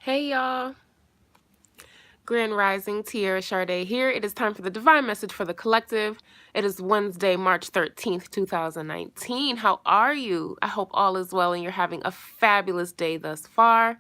Hey y'all, Grand Rising, TiaraSharde here. It is time for the Divine Message for the Collective. It is Wednesday, March 13th, 2019. How are you? I hope all is well and you're having a fabulous day thus far.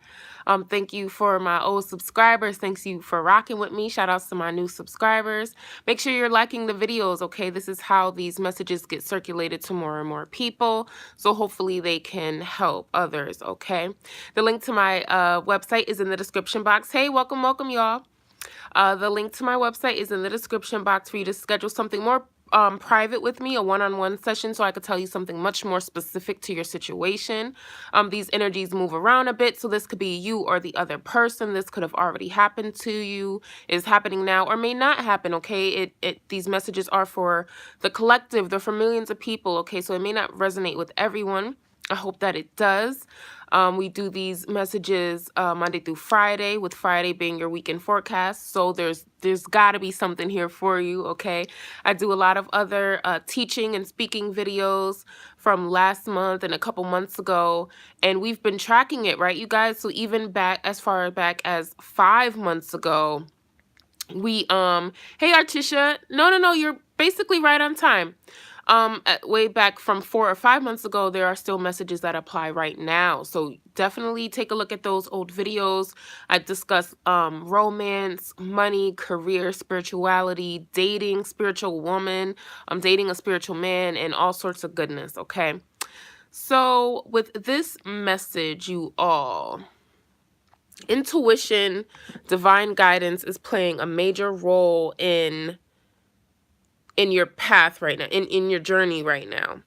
Thank you for my old subscribers. Thanks you for rocking with me. Shout outs to my new subscribers. Make sure you're liking the videos, okay? This is how these messages get circulated to more and more people. So hopefully they can help others, okay? The link to my website is in the description box. Hey, welcome, y'all. The link to my website is in the description box for you to schedule something more private with me, a one-on-one session, so I could tell you something much more specific to your situation. These energies move around a bit, so this could be you or the other person. This could have already happened to you, is happening now, or may not happen, okay? These messages are for the collective. They're for millions of people, okay? So it may not resonate with everyone. I hope that it does. We do these messages Monday through Friday, with Friday being your weekend forecast. So there's got to be something here for you, okay? I do a lot of other teaching and speaking videos from last month and a couple months ago, and we've been tracking it, right, you guys? So even back as far back as 5 months ago, we hey Artisha, no, you're basically right on time. Way back from 4 or 5 months ago, there are still messages that apply right now. So definitely take a look at those old videos. I discuss romance, money, career, spirituality, dating, spiritual woman, dating a spiritual man, and all sorts of goodness, okay? So with this message, you all, intuition, divine guidance is playing a major role in your path right now, in your journey right now.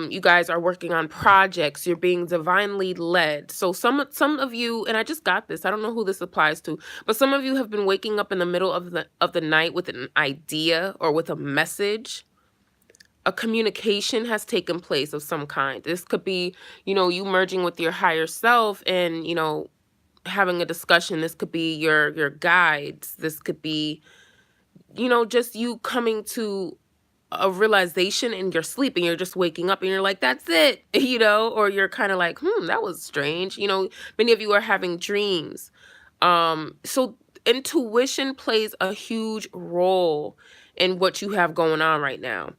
You guys are working on projects, you're being divinely led. So some of you, and I just got this, I don't know who this applies to, but some of you have been waking up in the middle of the night with an idea or with a message. A communication has taken place of some kind. This could be, you merging with your higher self and, having a discussion. This could be your guides. This could be, just you coming to a realization in your sleep, and you're just waking up and you're like, that's it, or you're kind of like, that was strange. Many of you are having dreams. So intuition plays a huge role in what you have going on right now.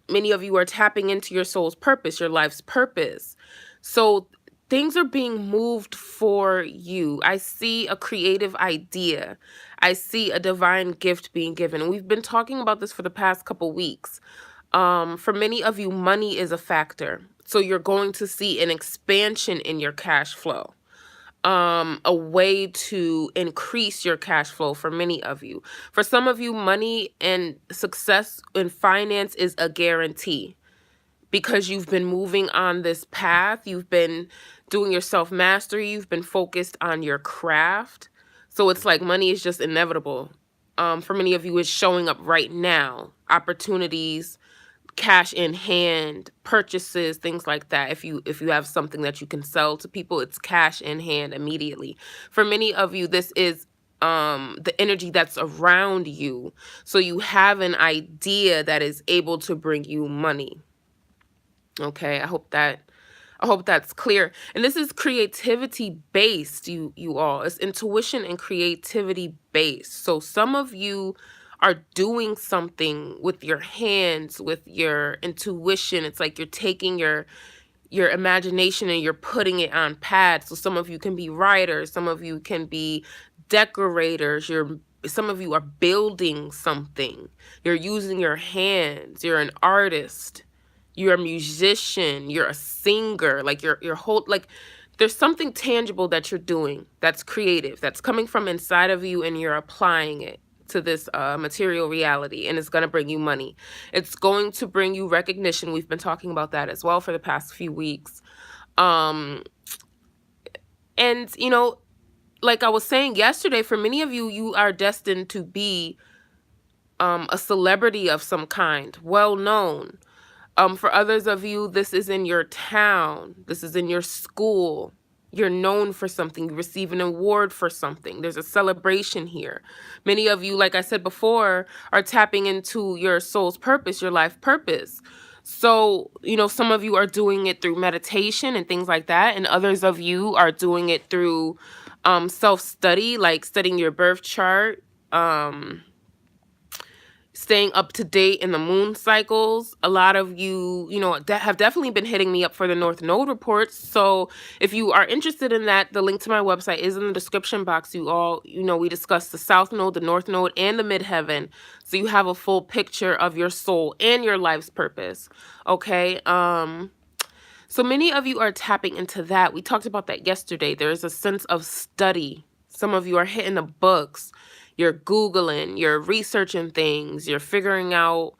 Many of you are tapping into your soul's purpose, your life's purpose. So things are being moved for you. I see a creative idea. I see a divine gift being given. We've been talking about this for the past couple weeks. For many of you, money is a factor. So you're going to see an expansion in your cash flow. A way to increase your cash flow for many of you. For some of you, money and success in finance is a guarantee, because you've been moving on this path. You've been doing your self-mastery. You've been focused on your craft. So it's like money is just inevitable. For many of you, it's showing up right now. Opportunities, cash in hand, purchases, things like that. If you have something that you can sell to people, it's cash in hand immediately. For many of you, this is the energy that's around you. So you have an idea that is able to bring you money. Okay, I hope that's clear. And this is creativity based, you all. It's intuition and creativity based. So some of you are doing something with your hands, with your intuition. It's like you're taking your imagination and you're putting it on pads. So some of you can be writers, some of you can be decorators, some of you are building something. You're using your hands. You're an artist. You're a musician, you're a singer, like your whole, like there's something tangible that you're doing that's creative, that's coming from inside of you, and you're applying it to this material reality, and it's going to bring you money. It's going to bring you recognition. We've been talking about that as well for the past few weeks. And like I was saying yesterday, for many of you, you are destined to be a celebrity of some kind, well known. For others of you, this is in your town. This is in your school. You're known for something. You receive an award for something. There's a celebration here. Many of you, like I said before, are tapping into your soul's purpose, your life purpose. So, some of you are doing it through meditation and things like that, and others of you are doing it through self-study, like studying your birth chart, um, staying up to date in the moon cycles. A lot of you, have definitely been hitting me up for the North Node reports. So if you are interested in that, the link to my website is in the description box. We discussed the South Node, the North Node, and the Midheaven. So you have a full picture of your soul and your life's purpose. Okay. So many of you are tapping into that. We talked about that yesterday. There's a sense of study. Some of you are hitting the books. You're Googling, you're researching things, you're figuring out,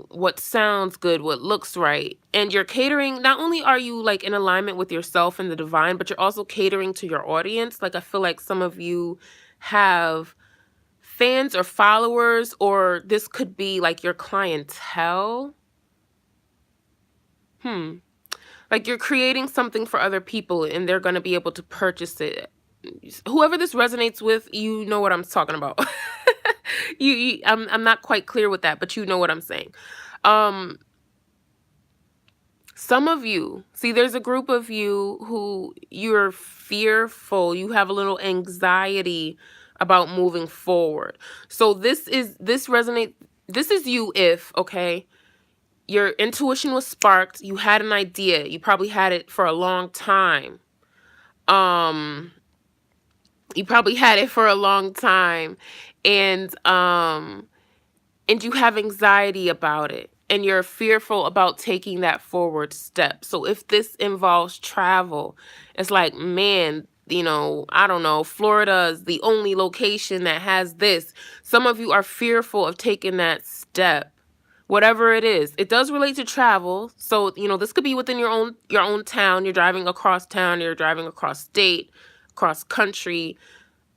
what sounds good, what looks right. And you're catering, not only are you like in alignment with yourself and the divine, but you're also catering to your audience. Like I feel like some of you have fans or followers, or this could be like your clientele. Like you're creating something for other people and they're going to be able to purchase it. Whoever this resonates with, you know what I'm talking about. I'm not quite clear with that, but you know what I'm saying. Some of you, see, there's a group of you who you're fearful, you have a little anxiety about moving forward. So this is you if, okay, your intuition was sparked, you had an idea, you probably had it for a long time. You probably had it for a long time, and you have anxiety about it, and you're fearful about taking that forward step. So if this involves travel, it's like, man, I don't know, Florida is the only location that has this. Some of you are fearful of taking that step. Whatever it is, it does relate to travel. So, this could be within your own town. You're driving across town, you're driving across state, across country.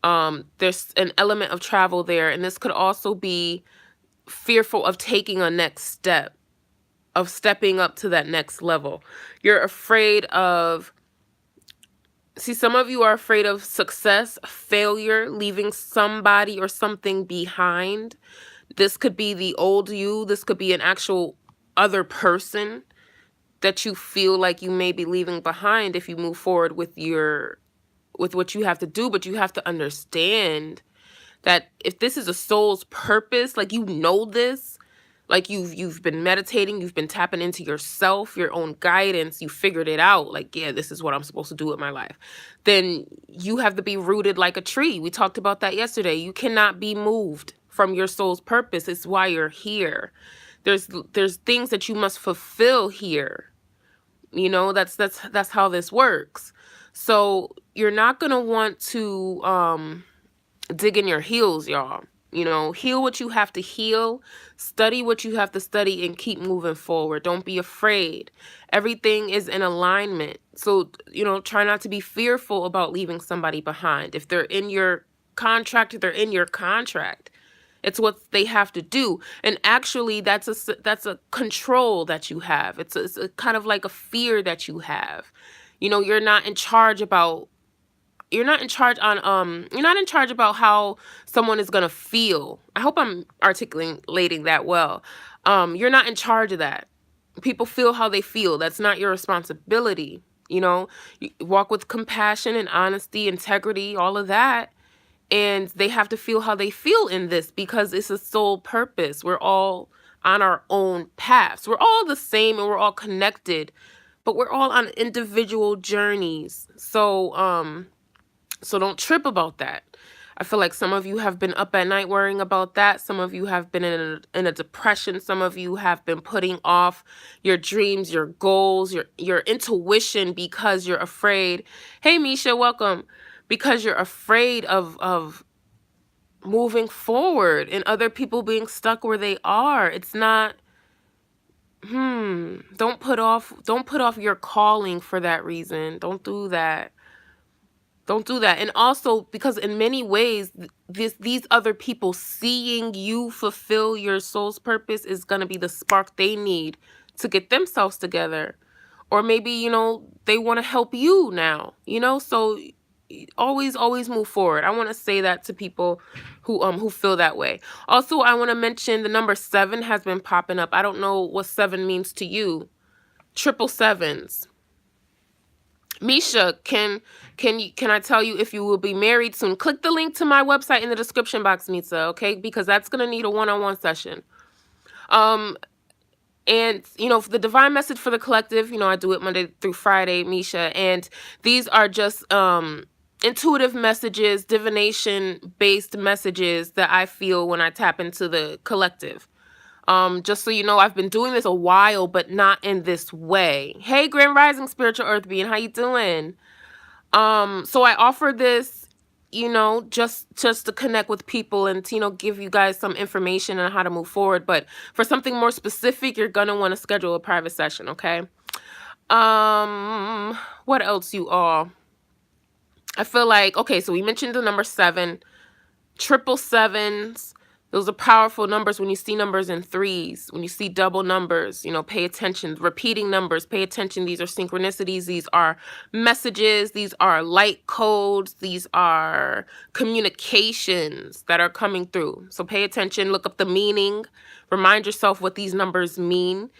There's an element of travel there. And this could also be fearful of taking a next step, of stepping up to that next level. You're afraid of, some of you are afraid of success, failure, leaving somebody or something behind. This could be the old you. This could be an actual other person that you feel like you may be leaving behind if you move forward with what you have to do. But you have to understand that if this is a soul's purpose, like this, like you've been meditating, you've been tapping into yourself, your own guidance, you figured it out, like, yeah, this is what I'm supposed to do with my life, then you have to be rooted like a tree. We talked about that yesterday. You cannot be moved from your soul's purpose. It's why you're here. There's things that you must fulfill here. That's how this works. So you're not gonna want to dig in your heels, y'all. Heal what you have to heal, study what you have to study, and keep moving forward. Don't be afraid. Everything is in alignment. So, try not to be fearful about leaving somebody behind. If they're in your contract, they're in your contract. It's what they have to do. And actually, that's a control that you have. It's a kind of like a fear that you have. You're not in charge about you're not in charge about how someone is going to feel. I hope I'm articulating that well. You're not in charge of that. People feel how they feel. That's not your responsibility. You walk with compassion and honesty, integrity, all of that. And they have to feel how they feel in this because it's a soul purpose. We're all on our own paths. We're all the same and we're all connected, but we're all on individual journeys. So don't trip about that. I feel like some of you have been up at night worrying about that. Some of you have been in a depression. Some of you have been putting off your dreams, your goals, your intuition because you're afraid. Hey, Misha, welcome. Because you're afraid of moving forward and other people being stuck where they are. It's not, don't put off your calling for that reason. Don't do that. Don't do that. And also, because in many ways, these other people seeing you fulfill your soul's purpose is going to be the spark they need to get themselves together. Or maybe, they want to help you now, so, always move forward. I want to say that to people who feel that way. Also, I want to mention the number 7 has been popping up. I don't know what 7 means to you. Triple sevens. Misha, can I tell you if you will be married soon? Click the link to my website in the description box, Misa, okay? Because that's gonna need a one-on-one session. And for the divine message for the collective, I do it Monday through Friday, Misha, and these are just intuitive messages, divination based messages that I feel when I tap into the collective. Just so you know, I've been doing this a while, but not in this way. Hey, Grand Rising Spiritual Earth Being, how you doing? So I offer this, just to connect with people and to, give you guys some information on how to move forward. But for something more specific, you're gonna want to schedule a private session, okay? What else, you all? I feel like, okay, so we mentioned the number 7, triple sevens. Those are powerful numbers. When you see numbers in 3s, when you see double numbers, pay attention. Repeating numbers, pay attention. These are synchronicities. These are messages. These are light codes. These are communications that are coming through. So pay attention. Look up the meaning. Remind yourself what these numbers mean.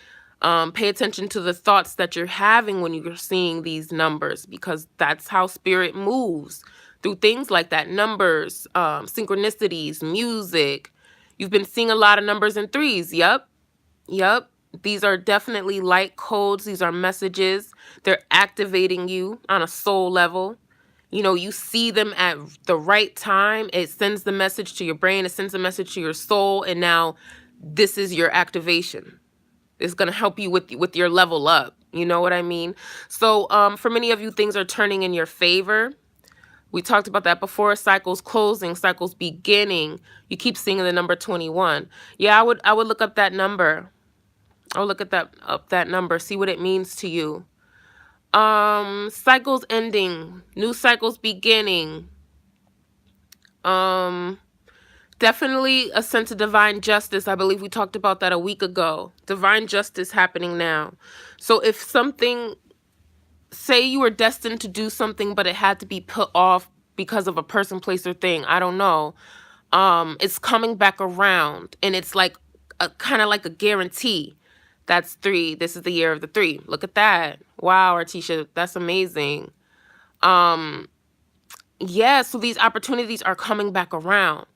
Pay attention to the thoughts that you're having when you're seeing these numbers, because that's how spirit moves, through things like that. Numbers, synchronicities, music. You've been seeing a lot of numbers in 3s. Yep. These are definitely light codes. These are messages. They're activating you on a soul level. You see them at the right time. It sends the message to your brain. It sends a message to your soul. And now this is your activation. It's going to help you with your level up. You know what I mean? So for many of you, things are turning in your favor. We talked about that before. Cycles closing, cycles beginning. You keep seeing the number 21. Yeah, I would look up that number. I'll look at that number, see what it means to you. Cycles ending, new cycles beginning. Definitely a sense of divine justice. I believe we talked about that a week ago. Divine justice happening now. So if something, say you were destined to do something, but it had to be put off because of a person, place, or thing, I don't know. It's coming back around, and it's like kind of like a guarantee. That's 3. This is the year of the 3. Look at that. Wow, Artisha, that's amazing. Yeah, so these opportunities are coming back around.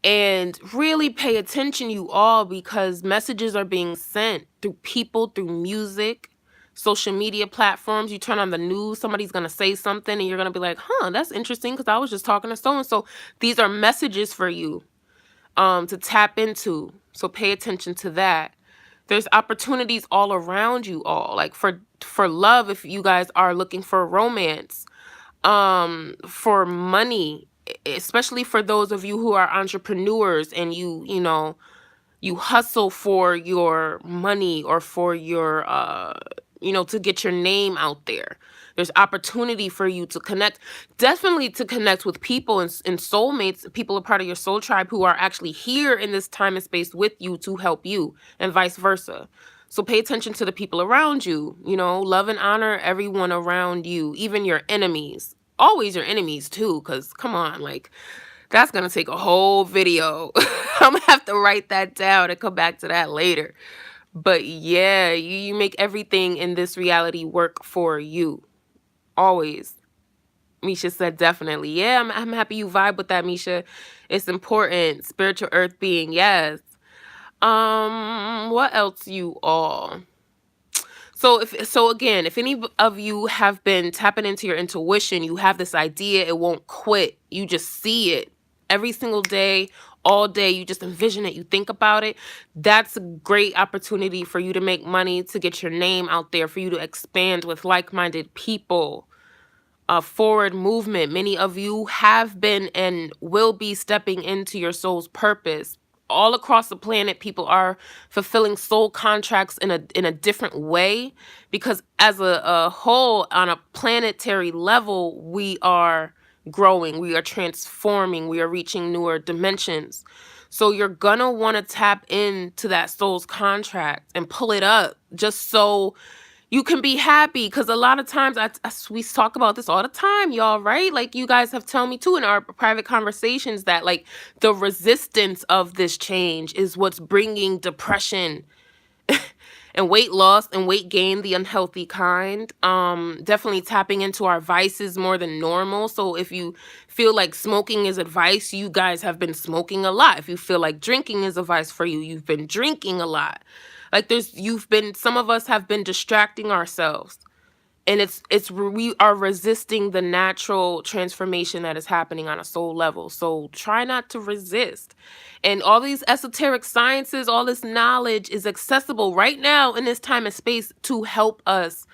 And really pay attention, you all, because messages are being sent through people, through music, social media platforms. You turn on the news, somebody's going to say something, and you're going to be like, that's interesting, because I was just talking to so-and-so. These are messages for you to tap into. So pay attention to that. There's opportunities all around you all, like for love, if you guys are looking for romance, for money, especially for those of you who are entrepreneurs and you hustle for your money or for your to get your name out there. There's opportunity for you to connect, definitely to connect with people and soulmates, people a part of your soul tribe who are actually here in this time and space with you to help you, and vice versa. So pay attention to the people around you, love and honor everyone around you, even your enemies. Always your enemies too, because come on, like, that's going to take a whole video. I'm going to have to write that down and come back to that later. But yeah, you make everything in this reality work for you. Always. Misha said definitely. Yeah, I'm happy you vibe with that, Misha. It's important. Spiritual earth being, yes. What else, you all? So again, if any of you have been tapping into your intuition, you have this idea, it won't quit. You just see it every single day, all day. You just envision it. You think about it. That's a great opportunity for you to make money, to get your name out there, for you to expand with like-minded people. Forward movement. Many of you have been and will be stepping into your soul's purpose. All across the planet, people are fulfilling soul contracts in a different way, because as a whole, on a planetary level, we are growing, we are transforming, we are reaching newer dimensions. So you're gonna want to tap into that soul's contract and pull it up, just so You can be happy because a lot of times we talk about this all the time, y'all, right? Like you guys have told me too in our private conversations that like the resistance of this change is what's bringing depression and weight loss and weight gain, the unhealthy kind. Definitely tapping into our vices more than normal. So if you feel like smoking is advice, you guys have been smoking a lot. If you feel like drinking is advice for you, you've been drinking a lot. Like some of us have been distracting ourselves, and we are resisting the natural transformation that is happening on a soul level. So try not to resist. And all these esoteric sciences, all this knowledge is accessible right now in this time and space to help us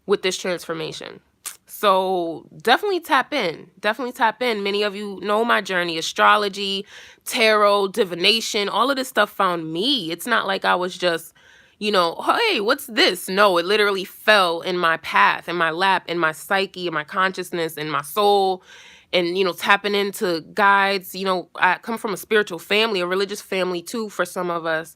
with this transformation. So definitely tap in. Definitely tap in. Many of you know my journey: astrology, tarot, divination, all of this stuff found me. It's not like I was just, hey, what's this? No, it literally fell in my path, in my lap, in my psyche, in my consciousness, in my soul. And, tapping into guides. I come from a spiritual family, a religious family too, for some of us.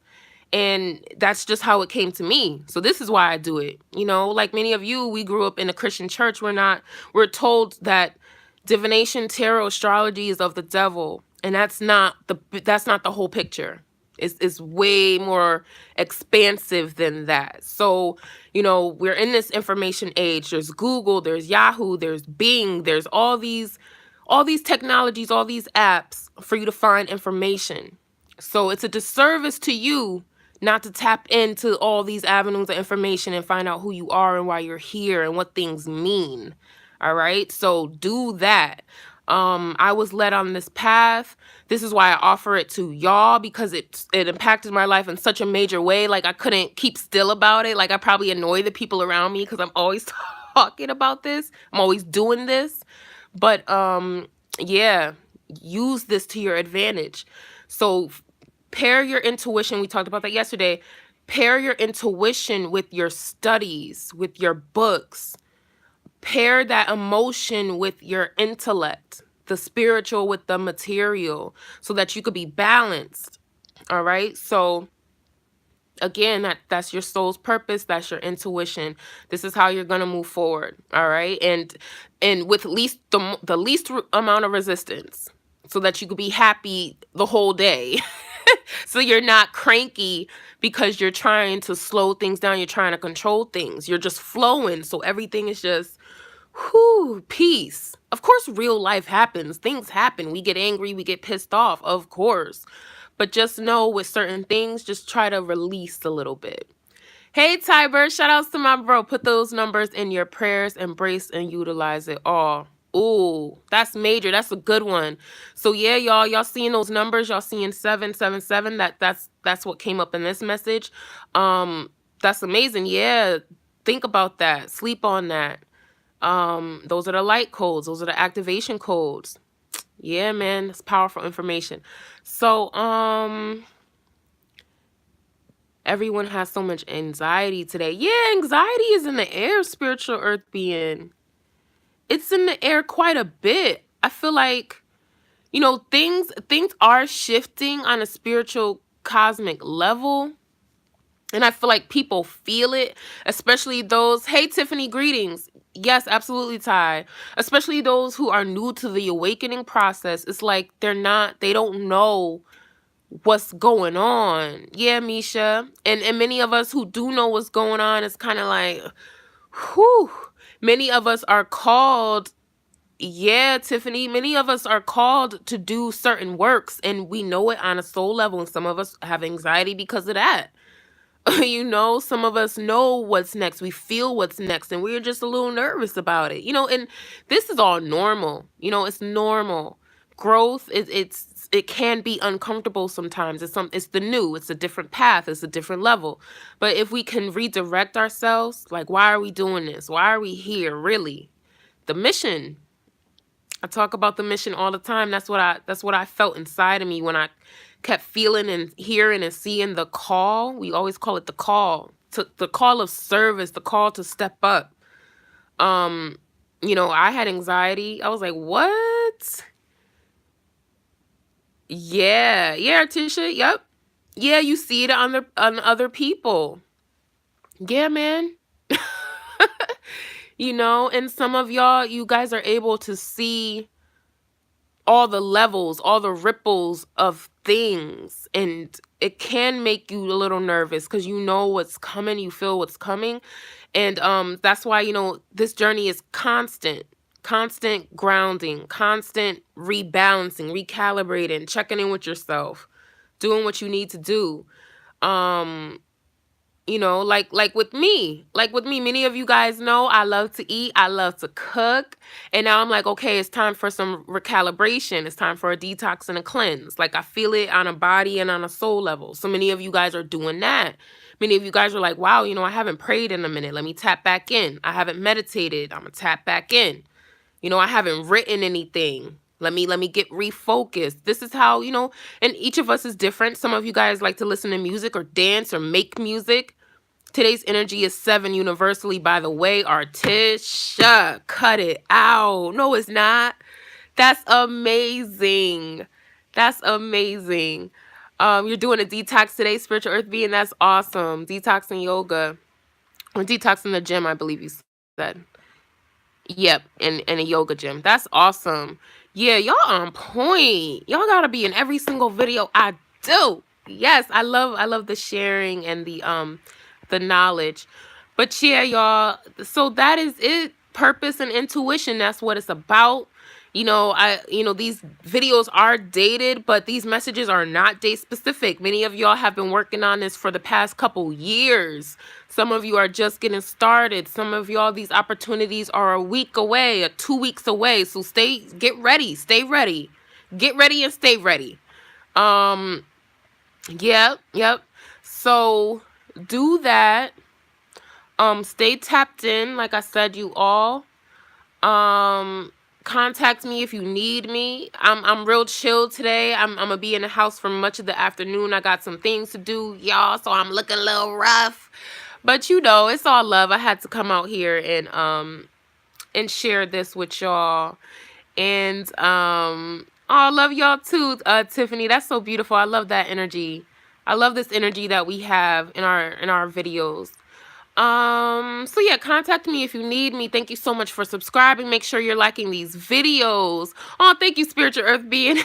And that's just how it came to me. So this is why I do it. Like many of you, we grew up in a Christian church. We're told that divination, tarot, astrology is of the devil. And that's not the whole picture. It's way more expansive than that. So, we're in this information age. There's Google, there's Yahoo, there's Bing, there's all these technologies, all these apps for you to find information. So it's a disservice to you not to tap into all these avenues of information and find out who you are and why you're here and what things mean. All right. So do that. I was led on this path. This is why I offer it to y'all, because it impacted my life in such a major way. Like I couldn't keep still about it. Like I probably annoy the people around me because I'm always talking about this. I'm always doing this. But yeah, use this to your advantage. So pair your intuition. We talked about that yesterday. Pair your intuition with your studies, with your books. Pair that emotion with your intellect, the spiritual with the material, so that you could be balanced. All right. So again, that's your soul's purpose. That's your intuition. This is how you're going to move forward. All right. And with the least amount of resistance, so that you could be happy the whole day. So you're not cranky because you're trying to slow things down. You're trying to control things. You're just flowing. So everything is just, peace. Of course, real life happens. Things happen. We get angry. We get pissed off, of course. But just know with certain things, just try to release a little bit. Hey, Tiber, shout outs to my bro. Put those numbers in your prayers, embrace and utilize it all. Ooh, that's major. That's a good one. So yeah, y'all seeing those numbers? Y'all seeing 777? That's what came up in this message. That's amazing. Yeah, think about that. Sleep on that. Those are the light codes. Those are the activation codes. Yeah, man, that's powerful information. So, everyone has so much anxiety today. Yeah, anxiety is in the air, spiritual earth being. It's in the air quite a bit. I feel like, things are shifting on a spiritual cosmic level. And I feel like people feel it, especially those, hey, Tiffany, greetings. Yes, absolutely, Ty. Especially those who are new to the awakening process. It's like they don't know what's going on. Yeah, Misha. And many of us who do know what's going on, it's kind of like, whew. Many of us are called, yeah, Tiffany, many of us are called to do certain works, and we know it on a soul level, and some of us have anxiety because of that. Some of us know what's next. We feel what's next, and we're just a little nervous about it. And this is all normal. It's normal. Growth it can be uncomfortable sometimes. It's the new. It's a different path. It's a different level. But if we can redirect ourselves, like, why are we doing this? Why are we here? Really, the mission. I talk about the mission all the time. That's what I felt inside of me when I kept feeling and hearing and seeing the call. We always call it the call, to the call of service, the call to step up. I had anxiety. I was like, what? Yeah, Tisha. Yep. Yeah, you see it on other people. Yeah, man. you know, and some of y'all, you guys are able to see all the levels, all the ripples of things, and it can make you a little nervous because you know what's coming, you feel what's coming. And that's why, you know, this journey is constant grounding, constant rebalancing, recalibrating, checking in with yourself, doing what you need to do. um you know, like with me, many of you guys know I love to eat, I love to cook, and now I'm like, okay, it's time for some recalibration, it's time for a detox and a cleanse. Like, I feel it on a body and on a soul level. So many of you guys are doing that. Many of you guys are like, wow, you know, I haven't prayed in a minute, let me tap back in. I haven't meditated, I'm gonna tap back in. You know, I haven't written anything, let me get refocused. This is how, you know, and each of us is different. Some of you guys like to listen to music or dance or make music. Today's energy is 7 universally, by the way. Artisha, cut it out. No, it's not. That's amazing. That's amazing. You're doing a detox today, spiritual earth being. That's awesome. Detoxing yoga. Or detoxing the gym, I believe you said. Yep, in a yoga gym. That's awesome. Yeah, y'all on point. Y'all gotta be in every single video I do. Yes, I love the sharing and the knowledge. But yeah, y'all, so that is it. Purpose and intuition, that's what it's about. You know, these videos are dated, but these messages are not date specific. Many of y'all have been working on this for the past couple years. Some of you are just getting started. Some of y'all, these opportunities are a week away, or 2 weeks away. So get ready, stay ready. Get ready and stay ready. Um, yep. So do that. Stay tapped in, like I said, you all. Um, Contact me if you need me. I'm real chill today. I'm gonna be in the house for much of the afternoon. I got some things to do, y'all, so I'm looking a little rough. But you know, it's all love. I had to come out here and share this with y'all. And oh, I love y'all too, Tiffany. That's so beautiful. I love that energy. I love this energy that we have in our videos. So yeah, contact me if you need me. Thank you so much for subscribing. Make sure you're liking these videos. Oh, thank you, Spiritual Earth Being.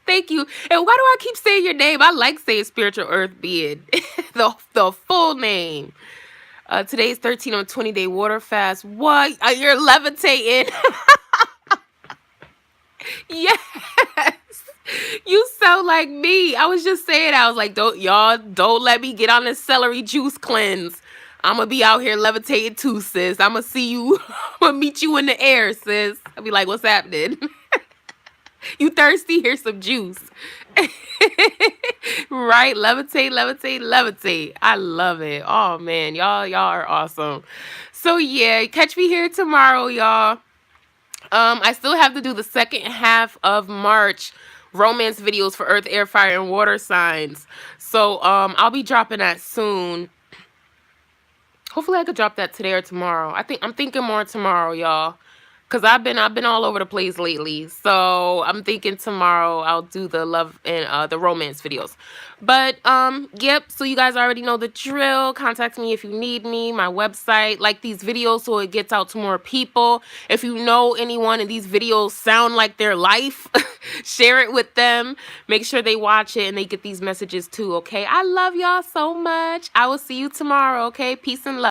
Thank you. And why do I keep saying your name? I like saying Spiritual Earth Being. the full name. Today's 13 on 20-day water fast. What? You're levitating. Yes. You sound like me. I was just saying, I was like, don't let me get on this celery juice cleanse. I'm gonna be out here levitating too, sis. I'm gonna see you. I'm gonna meet you in the air, sis. I'll be like, what's happening? You thirsty? Here's some juice. Right? Levitate. I love it. Oh man, y'all are awesome. So yeah, catch me here tomorrow, y'all. I still have to do the second half of March romance videos for earth, air, fire, and water signs. So I'll be dropping that soon. Hopefully I could drop that today or tomorrow. I'm thinking more tomorrow, y'all. Cause I've been all over the place lately. So I'm thinking tomorrow I'll do the love and the romance videos. But yep, so you guys already know the drill. Contact me if you need me. My website, like these videos so it gets out to more people. If you know anyone and these videos sound like their life, share it with them. Make sure they watch it and they get these messages too, okay? I love y'all so much. I will see you tomorrow, okay? Peace and love.